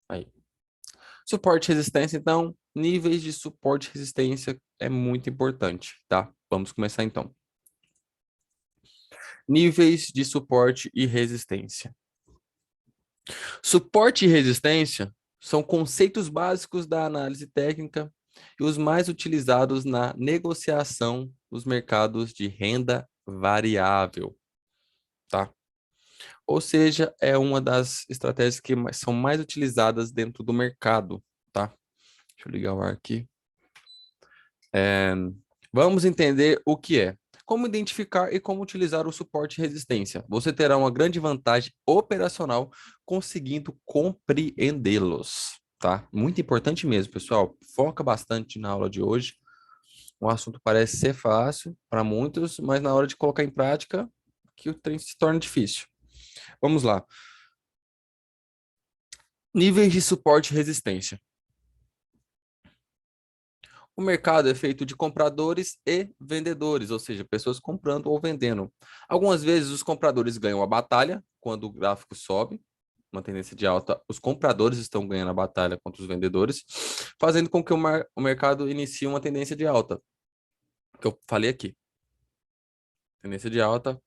Aí. Suporte e resistência, então, níveis de suporte e resistência é muito importante, tá? Vamos começar então. Níveis de suporte e resistência. Suporte e resistência são conceitos básicos da análise técnica e os mais utilizados na negociação dos mercados de renda variável, tá? Ou seja, é uma das estratégias que são mais utilizadas dentro do mercado, tá? Deixa eu ligar o ar aqui. Vamos entender o que é. Como identificar e como utilizar o suporte e resistência. Você terá uma grande vantagem operacional conseguindo compreendê-los, tá? Muito importante mesmo, pessoal. Foca bastante na aula de hoje. O assunto parece ser fácil para muitos, mas na hora de colocar em prática, que o trem se torna difícil. Vamos lá. Níveis de suporte e resistência. O mercado é feito de compradores e vendedores, ou seja, pessoas comprando ou vendendo. Algumas vezes os compradores ganham a batalha quando o gráfico sobe, uma tendência de alta, os compradores estão ganhando a batalha contra os vendedores, fazendo com que o mercado inicie uma tendência de alta, que eu falei aqui. Tendência de alta.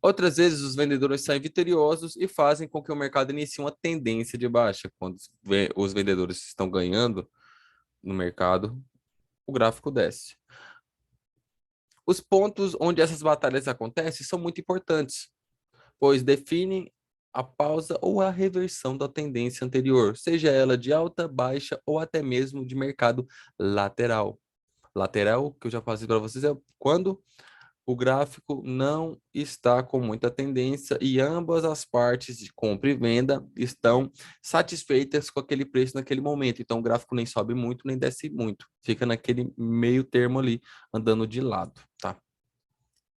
Outras vezes os vendedores saem vitoriosos e fazem com que o mercado inicie uma tendência de baixa. Quando os vendedores estão ganhando no mercado, o gráfico desce. Os pontos onde essas batalhas acontecem são muito importantes, pois definem a pausa ou a reversão da tendência anterior, seja ela de alta, baixa ou até mesmo de mercado lateral. Lateral, que eu já passei para vocês, é quando o gráfico não está com muita tendência e ambas as partes de compra e venda estão satisfeitas com aquele preço naquele momento. Então, o gráfico nem sobe muito, nem desce muito. Fica naquele meio termo ali, andando de lado, tá?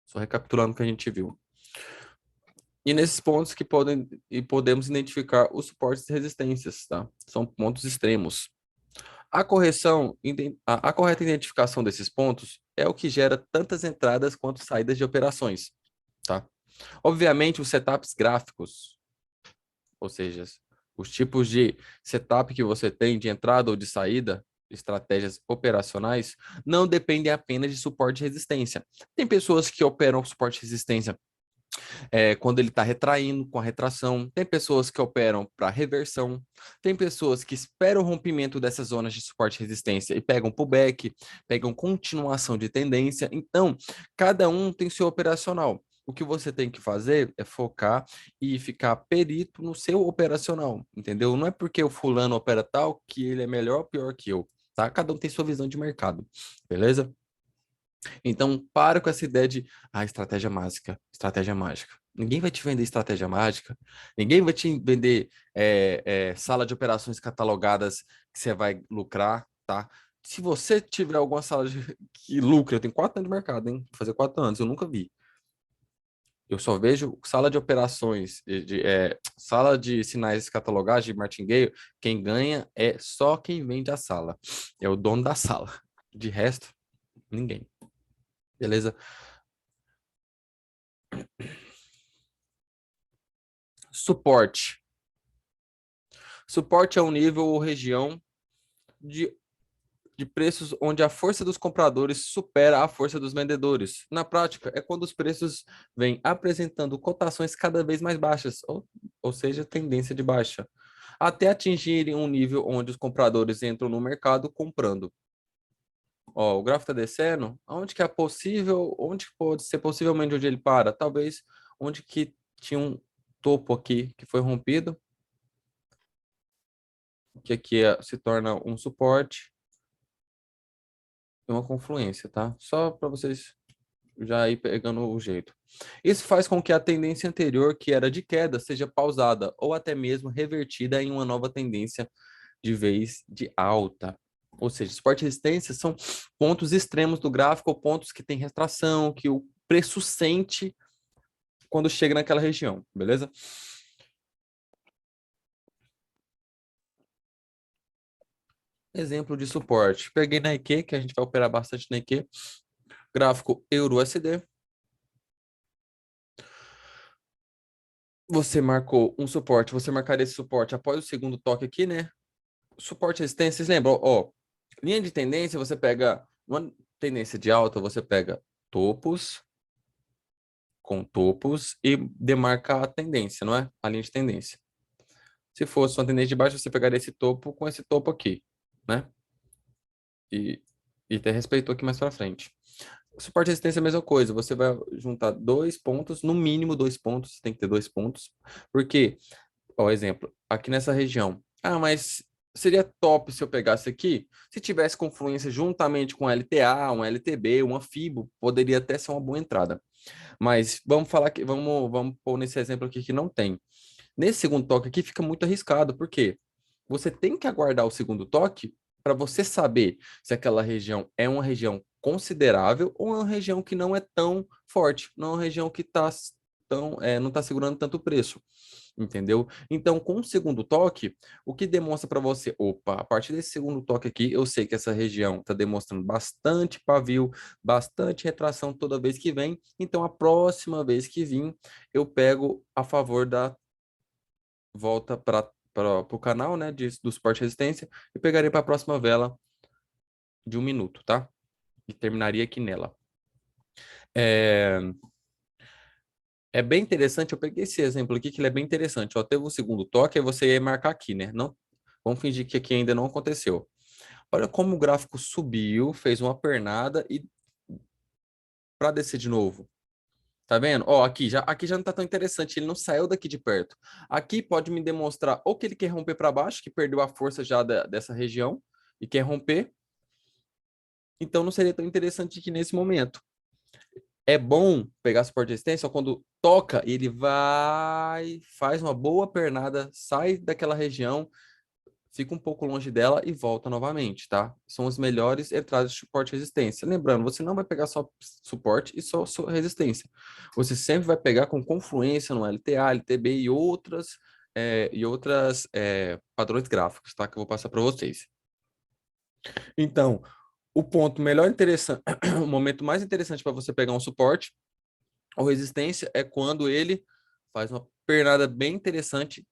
Só recapitulando o que a gente viu. E nesses pontos que podemos identificar os suportes e resistências, tá? São pontos extremos. A correta identificação desses pontos é o que gera tantas entradas quanto saídas de operações, tá? Obviamente, os setups gráficos, ou seja, os tipos de setup que você tem de entrada ou de saída, estratégias operacionais, não dependem apenas de suporte e resistência. Tem pessoas que operam suporte e resistência quando ele está retraindo, com a retração. Tem pessoas que operam para reversão. Tem pessoas que esperam o rompimento dessas zonas de suporte e resistência e pegam pullback, pegam continuação de tendência. Então, cada um tem seu operacional. O que você tem que fazer é focar e ficar perito no seu operacional, entendeu? Não é porque o fulano opera tal que ele é melhor ou pior que eu, tá? Cada um tem sua visão de mercado, beleza? Então, para com essa ideia de estratégia mágica, estratégia mágica. Ninguém vai te vender estratégia mágica, ninguém vai te vender sala de operações catalogadas que você vai lucrar, tá? Se você tiver alguma que lucra, eu tenho 4 anos de mercado, hein? Vou fazer 4 anos, eu nunca vi. Eu só vejo sala de operações, sala de sinais catalogados de martingale, quem ganha é só quem vende a sala. É o dono da sala. De resto, ninguém. Beleza? Suporte. Suporte é um nível ou região de, de preços onde a força dos compradores supera a força dos vendedores. Na prática, é quando os preços vêm apresentando cotações cada vez mais baixas, ou seja, tendência de baixa, até atingirem um nível onde os compradores entram no mercado comprando. Ó, o gráfico está descendo, onde que é possível, onde pode ser possivelmente onde ele para? Talvez onde que tinha um topo aqui que foi rompido, que aqui se torna um suporte e uma confluência, tá? Só para vocês já ir pegando o jeito. Isso faz com que a tendência anterior, que era de queda, seja pausada ou até mesmo revertida em uma nova tendência de vez de alta. Ou seja, suporte e resistência são pontos extremos do gráfico, ou pontos que tem retração, que o preço sente quando chega naquela região, beleza? Exemplo de suporte. Peguei na IQ, que a gente vai operar bastante na IQ. Gráfico Euro USD. Você marcou um suporte, você marcaria esse suporte após o segundo toque aqui, né? Suporte e resistência, vocês lembram? Ó, linha de tendência, você pega uma tendência de alta, você pega topos com topos e demarca a tendência, não é? A linha de tendência. Se fosse uma tendência de baixa, você pegaria esse topo com esse topo aqui, né? E, e até respeitou aqui mais para frente. Suporte e resistência é a mesma coisa. Você vai juntar dois pontos, no mínimo dois pontos, tem que ter dois pontos. Porque, ó, exemplo, aqui nessa região. Ah, mas seria top se eu pegasse aqui. Se tivesse confluência juntamente com LTA, um LTB, uma FIBO, poderia até ser uma boa entrada. Mas vamos falar que vamos pôr nesse exemplo aqui que não tem. Nesse segundo toque aqui fica muito arriscado, porque você tem que aguardar o segundo toque para você saber se aquela região é uma região considerável ou é uma região que não é tão forte, não é uma região que não está segurando tanto preço, entendeu? Então, com o segundo toque, o que demonstra para você, opa, a partir desse segundo toque aqui, eu sei que essa região está demonstrando bastante pavio, bastante retração toda vez que vem, então a próxima vez que vir, eu pego a favor da volta para o canal, né, do suporte e resistência e pegaria para a próxima vela de 1 minuto, tá? E terminaria aqui nela. É, é bem interessante, eu peguei esse exemplo aqui que ele é bem interessante. Ó, teve o segundo toque, aí você ia marcar aqui, né? Não, vamos fingir que aqui ainda não aconteceu. Olha como o gráfico subiu, fez uma pernada e para descer de novo. Tá vendo? Ó, aqui já não tá tão interessante, ele não saiu daqui de perto. Aqui pode me demonstrar ou que ele quer romper para baixo, que perdeu a força já dessa região e quer romper. Então não seria tão interessante aqui nesse momento. É bom pegar suporte de resistência quando toca, ele vai, faz uma boa pernada, sai daquela região, fica um pouco longe dela e volta novamente, tá? São as melhores entradas de suporte e resistência. Lembrando, você não vai pegar só suporte e só resistência. Você sempre vai pegar com confluência no LTA, LTB e outras padrões gráficos, tá? Que eu vou passar para vocês. Então, o ponto melhor interessante, o momento mais interessante para você pegar um suporte ou resistência é quando ele faz uma pernada bem interessante,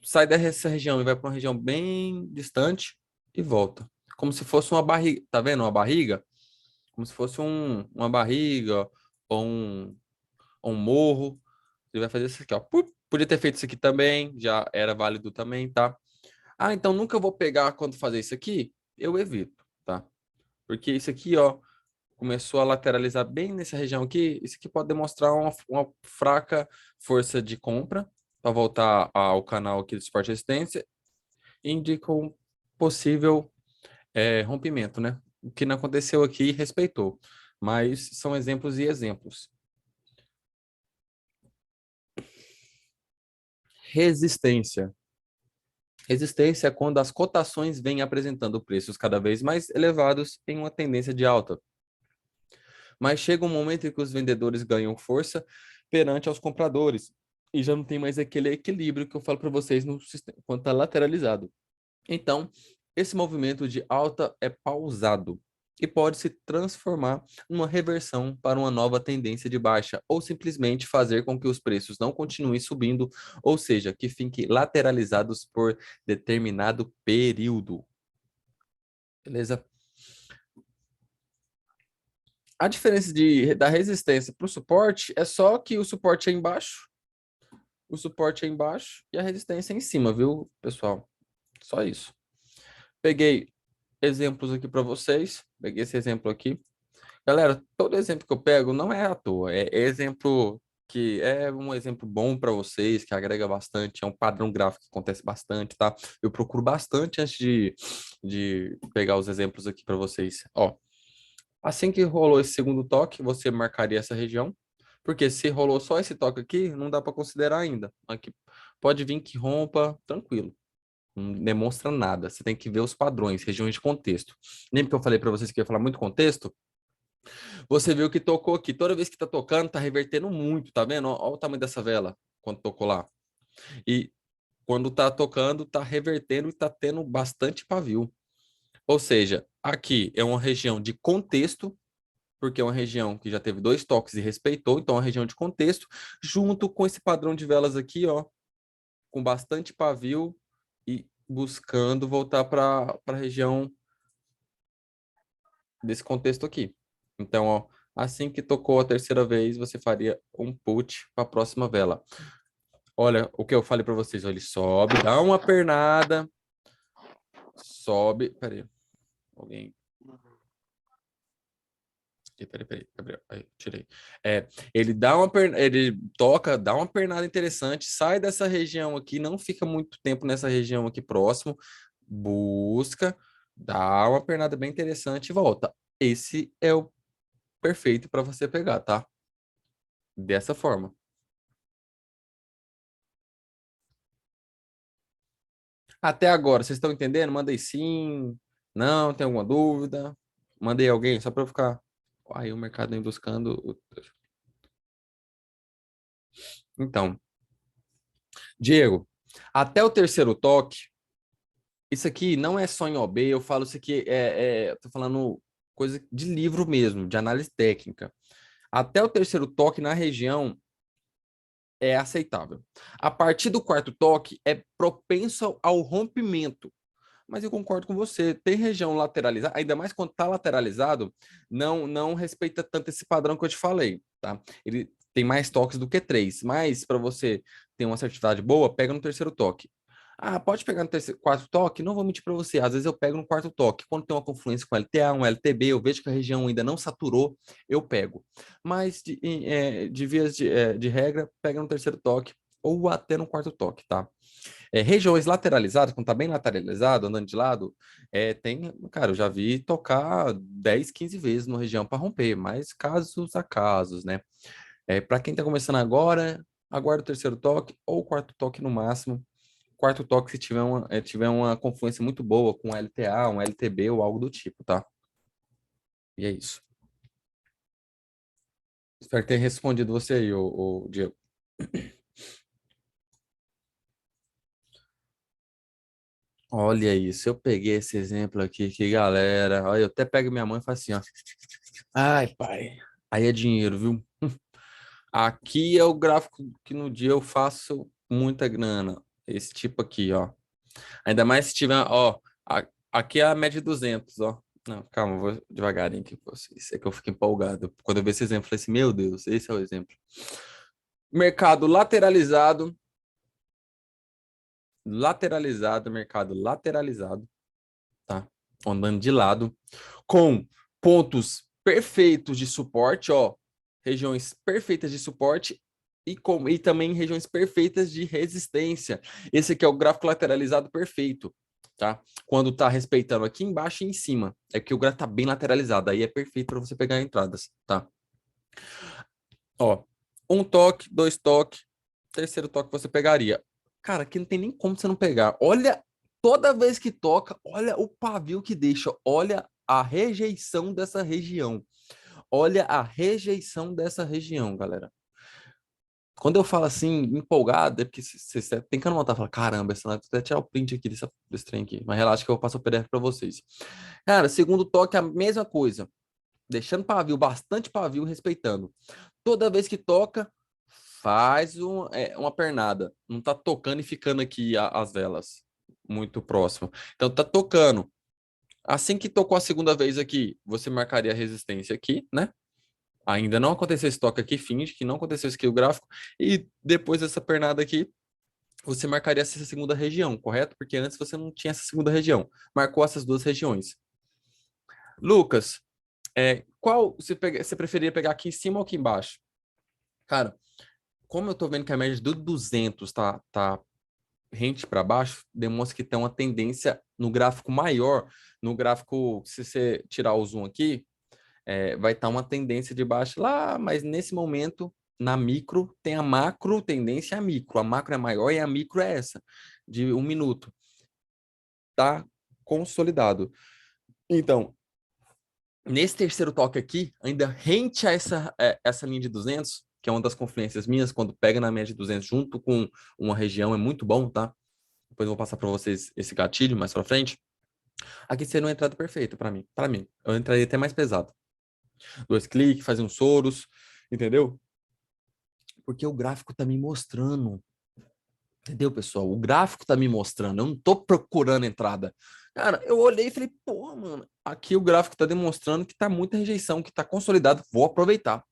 sai dessa região e vai para uma região bem distante e volta. Como se fosse uma barriga, tá vendo? Uma barriga? Como se fosse uma barriga ou um morro. Ele vai fazer isso aqui, ó. Podia ter feito isso aqui também, já era válido também, tá? Ah, então nunca vou pegar quando fazer isso aqui? Eu evito, tá? Porque isso aqui, ó, começou a lateralizar bem nessa região aqui. Isso aqui pode demonstrar uma fraca força de compra para voltar ao canal aqui de suporte e resistência e indica um possível rompimento, né? O que não aconteceu aqui respeitou, mas são exemplos e exemplos. Resistência. Resistência é quando as cotações vêm apresentando preços cada vez mais elevados em uma tendência de alta. Mas chega um momento em que os vendedores ganham força perante aos compradores e já não tem mais aquele equilíbrio que eu falo para vocês no sistema quando está lateralizado. Então, esse movimento de alta é pausado e pode se transformar numa reversão para uma nova tendência de baixa, ou simplesmente fazer com que os preços não continuem subindo, ou seja, que fiquem lateralizados por determinado período. Beleza? A diferença da resistência para o suporte é só que o suporte é embaixo, o suporte é embaixo e a resistência é em cima, viu, pessoal? Só isso. Peguei exemplos aqui para vocês. Peguei esse exemplo aqui. Galera, todo exemplo que eu pego não é à toa. É exemplo que é um exemplo bom para vocês, que agrega bastante. É um padrão gráfico que acontece bastante, tá? Eu procuro bastante antes de pegar os exemplos aqui para vocês. Ó, assim que rolou esse segundo toque, você marcaria essa região. Porque se rolou só esse toque aqui, não dá para considerar ainda. Aqui pode vir que rompa, tranquilo. Não demonstra nada. Você tem que ver os padrões, regiões de contexto. Lembra que eu falei para vocês que eu ia falar muito contexto? Você viu que tocou aqui. Toda vez que tá tocando, tá revertendo muito, tá vendo? Olha o tamanho dessa vela quando tocou lá. E quando tá tocando, tá revertendo e tá tendo bastante pavio. Ou seja, aqui é uma região de contexto porque é uma região que já teve 2 toques e respeitou, então é uma região de contexto, junto com esse padrão de velas aqui, ó, com bastante pavio e buscando voltar para a região desse contexto aqui. Então, ó, assim que tocou a terceira vez, você faria um put para a próxima vela. Olha o que eu falei para vocês, ó, ele sobe, dá uma pernada, sobe, peraí, alguém... Peraí, Gabriel, aí, tirei. Ele dá ele toca, dá uma pernada interessante, sai dessa região aqui, não fica muito tempo nessa região aqui próximo, busca, dá uma pernada bem interessante e volta. Esse é o perfeito para você pegar, tá? Dessa forma. Até agora, vocês estão entendendo? Mandei sim, não, tem alguma dúvida? Mandei alguém só para eu ficar. Aí o mercado vem buscando. Então, Diego, até o terceiro toque, isso aqui não é só em OB, eu falo isso aqui, eu tô falando coisa de livro mesmo, de análise técnica. Até o terceiro toque na região é aceitável. A partir do quarto toque é propenso ao rompimento. Mas eu concordo com você, tem região lateralizada, ainda mais quando está lateralizado, não respeita tanto esse padrão que eu te falei, tá? Ele tem mais toques do que 3, mas para você ter uma assertividade boa, pega no terceiro toque. Ah, pode pegar no terceiro, quarto toque? Não vou mentir para você. Às vezes eu pego no quarto toque. Quando tem uma confluência com LTA, um LTB, eu vejo que a região ainda não saturou, eu pego. Mas de vias de regra, pega no terceiro toque ou até no quarto toque, tá? Regiões lateralizadas, quando tá bem lateralizado, andando de lado, cara, eu já vi tocar 10, 15 vezes numa região para romper, mas casos a casos, né? Para quem tá começando agora, aguarda o terceiro toque ou o quarto toque no máximo. Quarto toque se tiver uma confluência muito boa com LTA, um LTB ou algo do tipo, tá? E é isso. Espero ter respondido você aí, o Diego. Olha isso, eu peguei esse exemplo aqui, que galera, olha, eu até pego minha mãe e faço assim, ó. Ai, pai, aí é dinheiro, viu? Aqui é o gráfico que no dia eu faço muita grana. Esse tipo aqui, ó. Ainda mais se tiver, ó, aqui é a média de 200, ó. Não, calma, eu vou devagarinho aqui com vocês. É que eu fico empolgado. Quando eu vi esse exemplo, eu falei assim, meu Deus, esse é o exemplo. Mercado lateralizado, mercado lateralizado, tá? Andando de lado, com pontos perfeitos de suporte, ó, regiões perfeitas de suporte e também regiões perfeitas de resistência. Esse aqui é o gráfico lateralizado perfeito, tá? Quando tá respeitando aqui embaixo e em cima, é que o gráfico tá bem lateralizado, aí é perfeito para você pegar entradas, tá? Ó, um toque, 2 toques, terceiro toque você pegaria. Cara, aqui não tem nem como você não pegar. Olha, toda vez que toca, olha o pavio que deixa, olha a rejeição dessa região. Olha a rejeição dessa região, galera. Quando eu falo assim, empolgado, é porque você tem que anotar, fala, caramba, essa vou até tirar o print aqui desse trem aqui, mas relaxa que eu vou passar o PDF para vocês. Cara, segundo toque, a mesma coisa, deixando pavio, bastante pavio, respeitando. Toda vez que toca, faz uma pernada. Não tá tocando e ficando aqui as velas muito próximo. Então tá tocando. Assim que tocou a segunda vez aqui, você marcaria a resistência aqui, né? Ainda não aconteceu esse toque aqui, finge que não aconteceu esse aqui o gráfico. E depois dessa pernada aqui, você marcaria essa segunda região, correto? Porque antes você não tinha essa segunda região. Marcou essas duas regiões. Lucas, qual você preferia pegar aqui em cima ou aqui embaixo? Cara, como eu tô vendo que a média do 200 tá rente para baixo, demonstra que tem uma tendência no gráfico maior. No gráfico, se você tirar o zoom aqui, vai estar uma tendência de baixo lá, mas nesse momento, na micro, tem a macro tendência a micro. A macro é maior e a micro é essa, de 1 minuto. Tá consolidado. Então, nesse terceiro toque aqui, ainda rente a essa linha de 200, que é uma das confluências minhas, quando pega na média de 200 junto com uma região, é muito bom, tá? Depois eu vou passar para vocês esse gatilho mais para frente. Aqui seria uma entrada perfeita para mim. Para mim, eu entraria até mais pesado. Dois cliques, fazer um Soros, entendeu? Porque o gráfico tá me mostrando. Entendeu, pessoal? O gráfico tá me mostrando. Eu não tô procurando entrada. Cara, eu olhei e falei, pô, mano, aqui o gráfico tá demonstrando que tá muita rejeição, que tá consolidado. Vou aproveitar.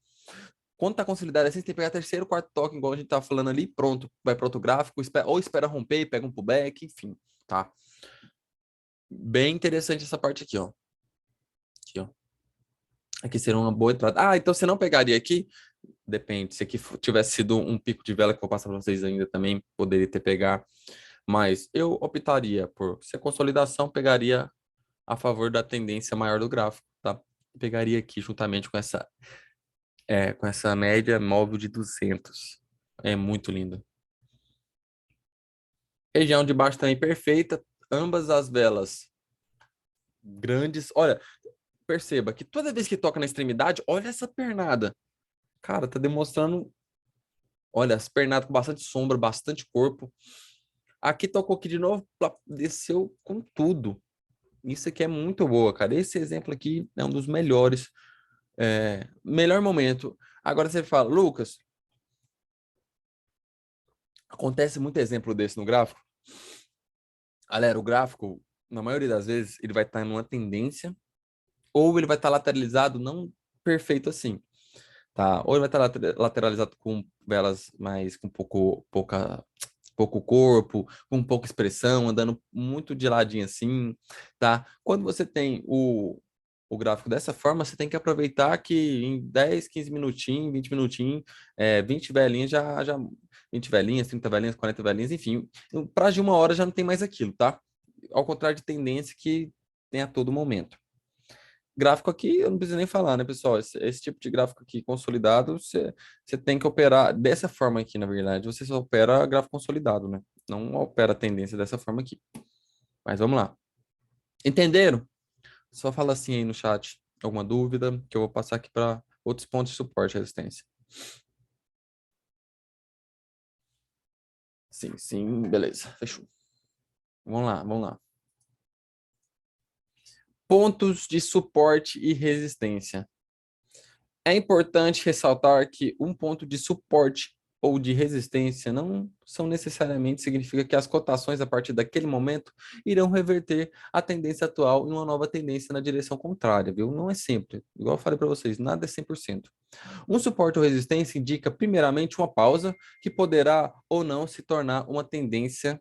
Quando tá consolidado assim, você tem que pegar terceiro, quarto toque, igual a gente tava falando ali, pronto. Vai para outro gráfico, ou espera romper, e pega um pullback, enfim, tá? Bem interessante essa parte aqui, ó. Aqui, ó. Aqui seria uma boa entrada. Ah, então você não pegaria aqui? Depende. Se aqui tivesse sido um pico de vela, que eu vou passar para vocês ainda também, poderia ter pegar. Mas eu optaria por, se a consolidação, pegaria a favor da tendência maior do gráfico, tá? Pegaria aqui juntamente com essa média móvel de 200. É muito lindo. Região de baixo também perfeita. Ambas as velas grandes. Olha, perceba que toda vez que toca na extremidade, olha essa pernada. Cara, tá demonstrando, olha, as pernadas com bastante sombra, bastante corpo. Aqui tocou aqui de novo, desceu com tudo. Isso aqui é muito boa, cara. Esse exemplo aqui é um dos melhores. Melhor momento. Agora você fala, Lucas, acontece muito exemplo desse no gráfico. Galera, o gráfico, na maioria das vezes, ele vai estar em uma tendência ou ele vai estar lateralizado não perfeito assim, tá? Ou ele vai estar lateralizado com velas mais com pouco corpo, com pouca expressão, andando muito de ladinho assim, tá? Quando você tem o gráfico dessa forma, você tem que aproveitar que em 10, 15 minutinhos, 20 minutinhos, 20 velinhas 20 velinhas, 30 velinhas, 40 velinhas, enfim, no prazo de uma hora já não tem mais aquilo, tá? Ao contrário de tendência que tem a todo momento. Gráfico aqui, eu não preciso nem falar, né, pessoal? Esse tipo de gráfico aqui consolidado, você tem que operar dessa forma aqui, na verdade. Você só opera gráfico consolidado, né? Não opera a tendência dessa forma aqui. Mas vamos lá. Entenderam? Só fala assim aí no chat. Alguma dúvida? Que eu vou passar aqui para outros pontos de suporte e resistência. Sim, sim, beleza. Fechou. Vamos lá, vamos lá. Pontos de suporte e resistência. É importante ressaltar que um ponto de suporte ou de resistência não são necessariamente significa que as cotações a partir daquele momento irão reverter a tendência atual em uma nova tendência na direção contrária, viu? Não é sempre. Igual eu falei para vocês, nada é 100%. Um suporte ou resistência indica primeiramente uma pausa que poderá ou não se tornar uma tendência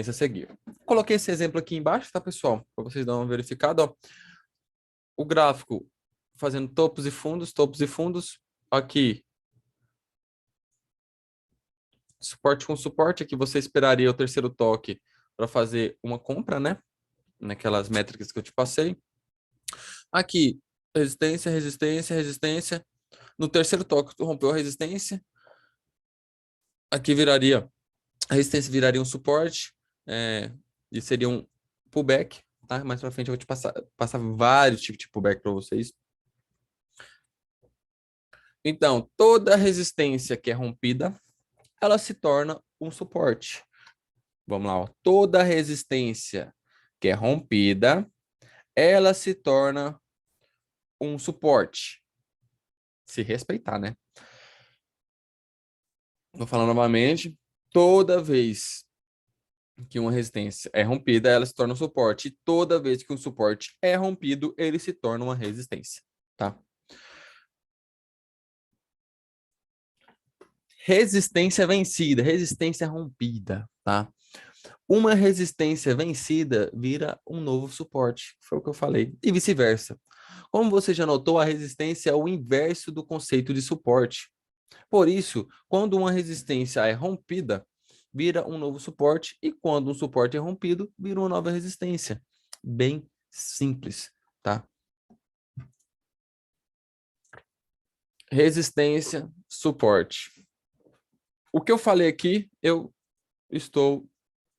a seguir. Coloquei esse exemplo aqui embaixo, tá, pessoal? Para vocês darem uma verificada, ó. O gráfico fazendo topos e fundos. Aqui, suporte com suporte. Aqui você esperaria o terceiro toque para fazer uma compra, né? Naquelas métricas que eu te passei. Aqui, resistência, resistência, resistência. No terceiro toque, tu rompeu a resistência. Aqui a resistência viraria um suporte. E seria um pullback, tá? Mais pra frente eu vou te passar vários tipos de pullback para vocês. Então, toda resistência que é rompida, ela se torna um suporte. Vamos lá, ó. Toda resistência que é rompida, ela se torna um suporte. Se respeitar, né? Vou falar novamente. Toda vez que uma resistência é rompida, ela se torna um suporte. E toda vez que um suporte é rompido, ele se torna uma resistência, tá? Resistência vencida, resistência rompida, tá? Uma resistência vencida vira um novo suporte, foi o que eu falei, e vice-versa. Como você já notou, a resistência é o inverso do conceito de suporte. Por isso, quando uma resistência é rompida, vira um novo suporte, e quando um suporte é rompido, vira uma nova resistência. Bem simples, tá? Resistência, suporte. O que eu falei aqui, eu estou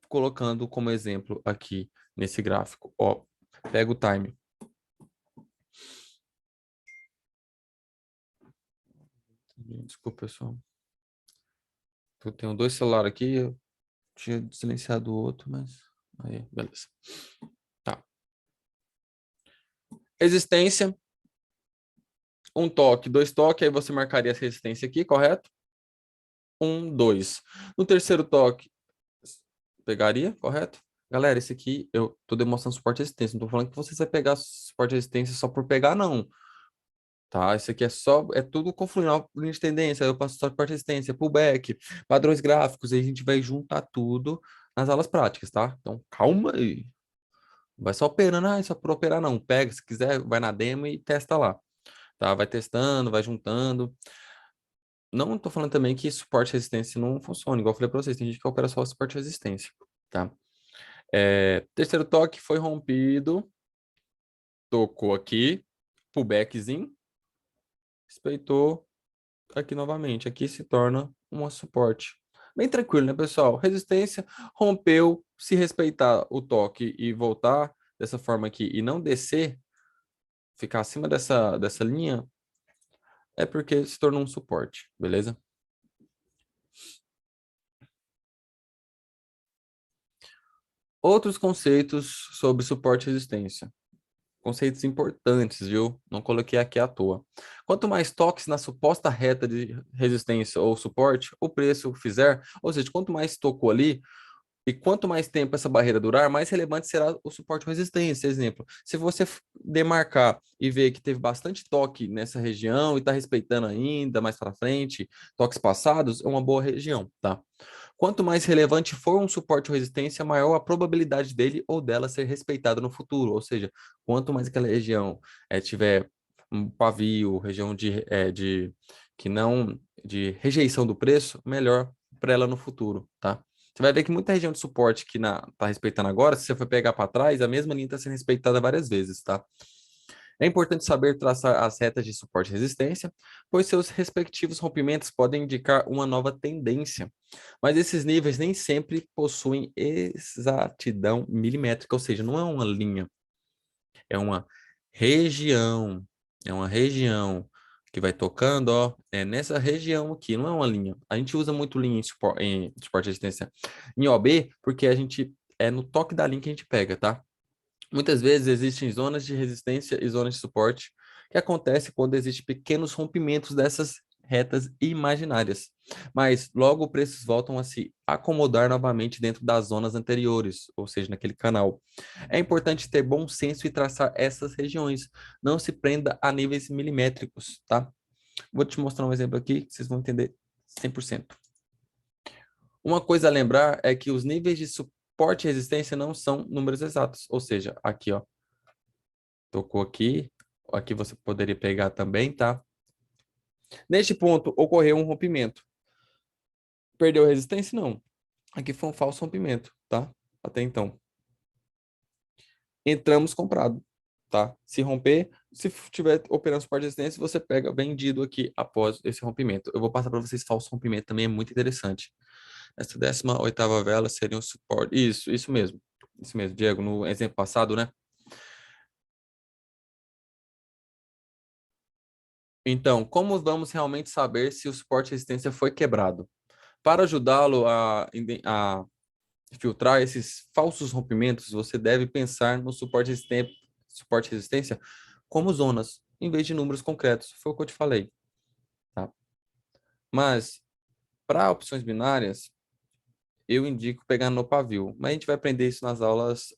colocando como exemplo aqui nesse gráfico. Ó, pega o time. Desculpa, pessoal. Eu tenho dois celulares aqui, eu tinha silenciado o outro, mas aí, beleza. Tá. Resistência, um toque, dois toques, aí você marcaria essa resistência aqui, correto? Um, dois. No terceiro toque, pegaria, correto? Galera, esse aqui eu tô demonstrando suporte e resistência. Não tô falando que você vai pegar suporte e resistência só por pegar, não. Tá? Isso aqui é tudo confluindo, ó, linha de tendência, eu passo suporte e resistência, pullback, padrões gráficos, e a gente vai juntar tudo nas aulas práticas, tá? Então, calma aí. Não vai só operando, só por operar, não. Pega, se quiser, vai na demo e testa lá. Tá? Vai testando, vai juntando. Não tô falando também que suporte e resistência não funciona, igual eu falei pra vocês, tem gente que opera só suporte e resistência, tá? Terceiro toque foi rompido, tocou aqui, pullbackzinho, respeitou aqui novamente. Aqui se torna um suporte. Bem tranquilo, né, pessoal? Resistência, rompeu, se respeitar o toque e voltar dessa forma aqui e não descer, ficar acima dessa linha, é porque se tornou um suporte, beleza? Outros conceitos sobre suporte e resistência. Conceitos importantes, viu? Não coloquei aqui à toa. Quanto mais toques na suposta reta de resistência ou suporte, o preço fizer, ou seja, quanto mais tocou ali, e quanto mais tempo essa barreira durar, mais relevante será o suporte ou resistência. Exemplo, se você demarcar e ver que teve bastante toque nessa região e está respeitando ainda mais para frente, toques passados, é uma boa região, tá? Quanto mais relevante for um suporte ou resistência, maior a probabilidade dele ou dela ser respeitado no futuro. Ou seja, quanto mais aquela região tiver um pavio, região de que não de rejeição do preço, melhor para ela no futuro, tá? Você vai ver que muita região de suporte que tá respeitando agora, se você for pegar para trás, a mesma linha está sendo respeitada várias vezes, tá? É importante saber traçar as retas de suporte e resistência, pois seus respectivos rompimentos podem indicar uma nova tendência. Mas esses níveis nem sempre possuem exatidão milimétrica, ou seja, não é uma linha, é uma região. É uma região que vai tocando, ó, é nessa região aqui, não é uma linha. A gente usa muito linha em suporte e resistência em OB, porque a gente é no toque da linha que a gente pega, tá? Muitas vezes existem zonas de resistência e zonas de suporte que acontece quando existem pequenos rompimentos dessas retas imaginárias. Mas logo preços voltam a se acomodar novamente dentro das zonas anteriores, ou seja, naquele canal. É importante ter bom senso e traçar essas regiões. Não se prenda a níveis milimétricos, tá? Vou te mostrar um exemplo aqui que vocês vão entender 100%. Uma coisa a lembrar é que os níveis de suporte e resistência não são números exatos, ou seja, aqui, ó, tocou aqui, aqui você poderia pegar também, tá? Neste ponto, ocorreu um rompimento. Perdeu a resistência? Não. Aqui foi um falso rompimento, tá? Até então. Entramos comprado, tá? Se romper, se tiver operando suporte de resistência, você pega vendido aqui após esse rompimento. Eu vou passar para vocês falso rompimento, também é muito interessante. Essa 18ª vela seria um suporte. Isso mesmo. Isso mesmo, Diego, no exemplo passado, né? Então, como vamos realmente saber se o suporte de resistência foi quebrado? Para ajudá-lo a filtrar esses falsos rompimentos, você deve pensar no suporte e resistência como zonas, em vez de números concretos. Foi o que eu te falei, tá? Mas, para opções binárias, eu indico pegar no pavio. Mas a gente vai aprender isso nas aulas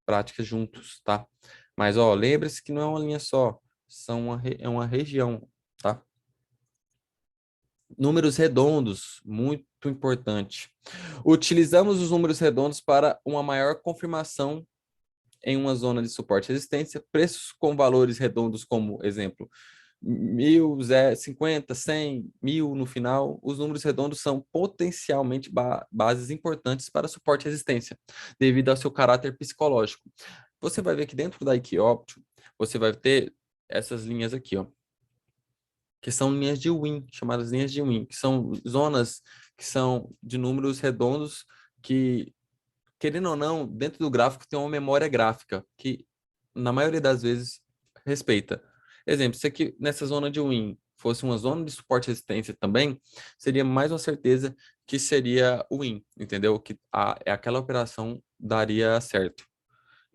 práticas juntos, tá? Mas, ó, lembre-se que não é uma linha só, é uma região, tá? Números redondos, muito importante. Utilizamos os números redondos para uma maior confirmação em uma zona de suporte e resistência, preços com valores redondos como, exemplo, 1.000, 50, 100, 1.000 no final. Os números redondos são potencialmente bases importantes para suporte e resistência, devido ao seu caráter psicológico. Você vai ver que dentro da Equioptio, você vai ter essas linhas aqui, ó, que são linhas de Win, chamadas linhas de Win, que são zonas que são de números redondos que, querendo ou não, dentro do gráfico tem uma memória gráfica que, na maioria das vezes, respeita. Exemplo, se aqui nessa zona de Win fosse uma zona de suporte e resistência também, seria mais uma certeza que seria o Win, entendeu? Que aquela operação daria certo.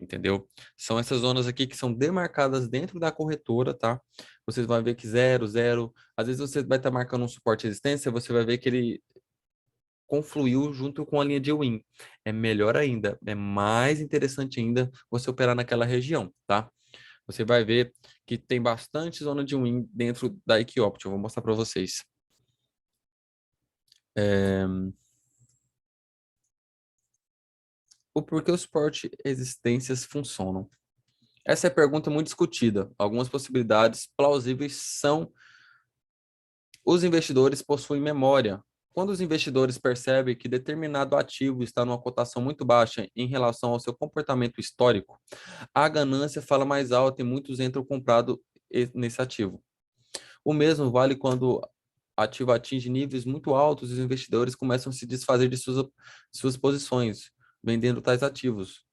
entendeu? São essas zonas aqui que são demarcadas dentro da corretora, tá? Você vai ver que 0, 0, às vezes você vai estar marcando um suporte de resistência, você vai ver que ele confluiu junto com a linha de win. É melhor ainda, é mais interessante ainda você operar naquela região, tá? Você vai ver que tem bastante zona de win dentro da Equiopt. Eu vou mostrar para vocês. O porquê o suporte e resistências funcionam. Essa é a pergunta muito discutida. Algumas possibilidades plausíveis são: os investidores possuem memória. Quando os investidores percebem que determinado ativo está numa cotação muito baixa em relação ao seu comportamento histórico, a ganância fala mais alto e muitos entram comprado nesse ativo. O mesmo vale quando o ativo atinge níveis muito altos e os investidores começam a se desfazer de suas posições, vendendo tais ativos,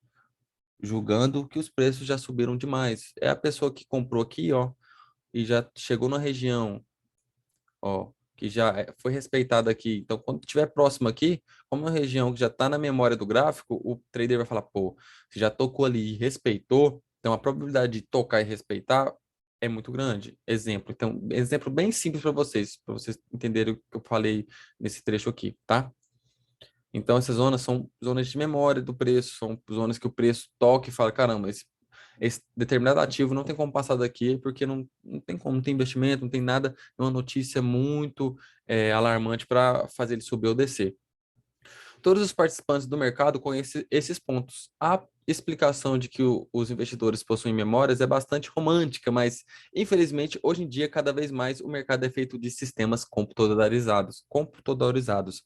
julgando que os preços já subiram demais. É a pessoa que comprou aqui, ó, e já chegou na região, ó, que já foi respeitada aqui. Então, quando estiver próximo aqui, como é uma região que já está na memória do gráfico, o trader vai falar, pô, se já tocou ali e respeitou, então a probabilidade de tocar e respeitar é muito grande. Exemplo, então, exemplo bem simples para vocês entenderem o que eu falei nesse trecho aqui, tá? Então, essas zonas são zonas de memória do preço, são zonas que o preço toca e fala, caramba, esse determinado ativo não tem como passar daqui, porque não tem como, não tem investimento, não tem nada, é uma notícia muito alarmante para fazer ele subir ou descer. Todos os participantes do mercado conhecem esses pontos. A explicação de que os investidores possuem memórias é bastante romântica, mas infelizmente hoje em dia cada vez mais o mercado é feito de sistemas computadorizados. Computadorizados.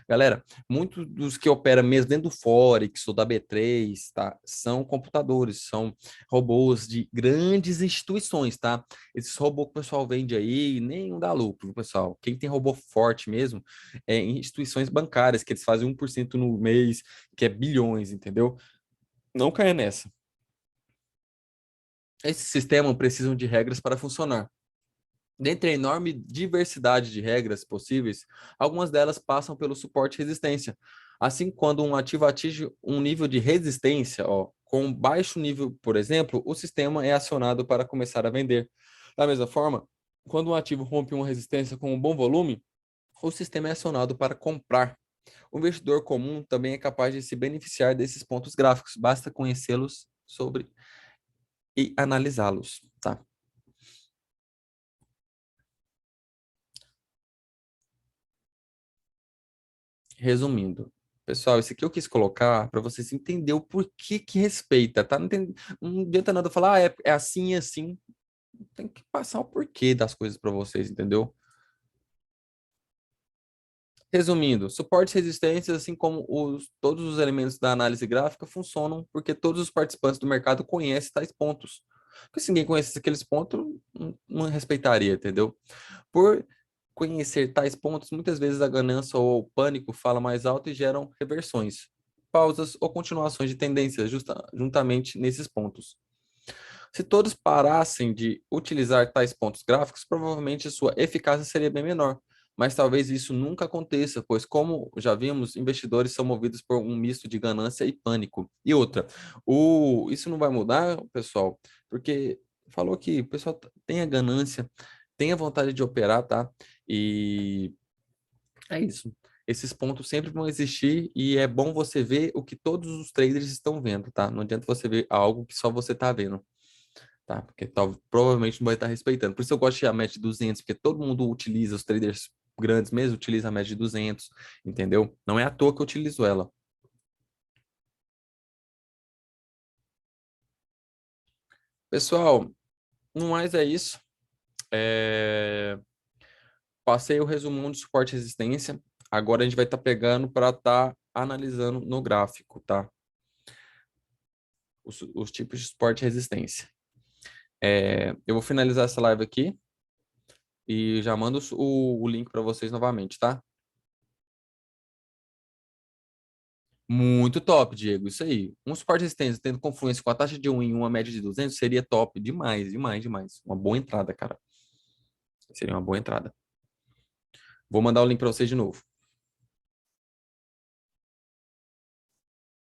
Galera, muitos dos que operam mesmo dentro do Forex ou da B3, tá, são computadores, são robôs de grandes instituições, tá? Esses robôs que o pessoal vende aí, nenhum dá lucro, pessoal. Quem tem robô forte mesmo em instituições bancárias, que eles fazem 1% no mês, que é bilhões, entendeu? Não caia nessa. Esse sistema precisam de regras para funcionar. Dentre a enorme diversidade de regras possíveis, algumas delas passam pelo suporte e resistência. Assim, quando um ativo atinge um nível de resistência, ó, com baixo nível, por exemplo, o sistema é acionado para começar a vender. Da mesma forma, quando um ativo rompe uma resistência com um bom volume, o sistema é acionado para comprar. O investidor comum também é capaz de se beneficiar desses pontos gráficos, basta conhecê-los sobre e analisá-los, tá? Resumindo, pessoal, esse aqui eu quis colocar para vocês entenderem o porquê que respeita, tá? Não adianta nada falar, é assim e assim. Tem que passar o porquê das coisas para vocês, entendeu? Resumindo, suportes e resistências, assim como todos os elementos da análise gráfica, funcionam porque todos os participantes do mercado conhecem tais pontos. Porque se ninguém conhecesse aqueles pontos, não respeitaria, entendeu? Por conhecer tais pontos, muitas vezes a ganância ou o pânico fala mais alto e geram reversões, pausas ou continuações de tendências juntamente nesses pontos. Se todos parassem de utilizar tais pontos gráficos, provavelmente sua eficácia seria bem menor. Mas talvez isso nunca aconteça, pois, como já vimos, investidores são movidos por um misto de ganância e pânico. E outra, isso não vai mudar, pessoal, porque falou que o pessoal tem a ganância, tem a vontade de operar, tá? E é isso. Esses pontos sempre vão existir e é bom você ver o que todos os traders estão vendo, tá? Não adianta você ver algo que só você tá vendo, tá? Porque provavelmente não vai estar respeitando. Por isso eu gosto de a média de 200, porque todo mundo utiliza, os traders grandes mesmo utilizam a média de 200, entendeu? Não é à toa que eu utilizo ela. Pessoal, no mais é isso. Passei o resumão de suporte e resistência. Agora a gente vai estar pegando para estar analisando no gráfico, tá? Os tipos de suporte e resistência. Eu vou finalizar essa live aqui e já mando o link para vocês novamente, tá? Muito top, Diego. Isso aí. Um suporte de resistência tendo confluência com a taxa de 1 em uma média de 200 seria top. Demais, demais, demais. Uma boa entrada, cara. Seria uma boa entrada. Vou mandar o link para vocês de novo.